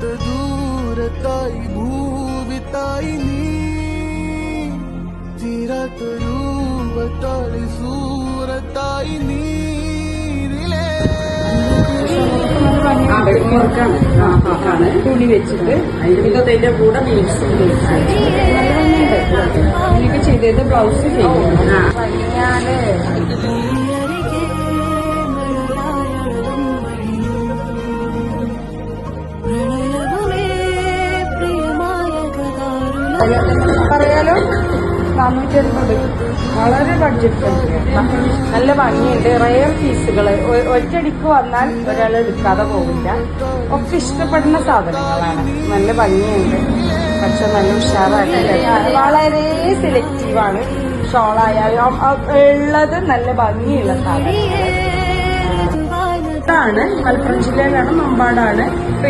ദൂരത്തായി ഭൂവിത്തായി നീ തീരാത്ത രൂപത്തായി സൂറത്തായി നീരിലേ തുണി വെച്ചിട്ട് അതിന്റെ കൂടെ ബീഡ്സും അങ്ങനെയൊക്കെ ചെയ്തത് ബ്ലൗസ് ചെയ്യും. പറയാലോ 450 വളരെ ബഡ്ജറ്റ് നല്ല ഭംഗിയുണ്ട്. റയർ പീസുകൾ ഒറ്റയടിക്ക് വന്നാൽ ഒരാൾ എടുക്കാതെ പോകില്ല. ഒക്കെ ഇഷ്ടപ്പെടുന്ന സാധനങ്ങളാണ്. നല്ല ഭംഗിയുണ്ട്. പക്ഷെ നല്ല ഉഷാറായിട്ട് വളരെ സെലക്റ്റീവാണ്. ഷോളായാലും ഉള്ളത് നല്ല ഭംഗിയുള്ള സാധനങ്ങൾ. ഇതാണ് മലപ്പുറം ജില്ലയിലാണ്, മമ്പാടാണ്.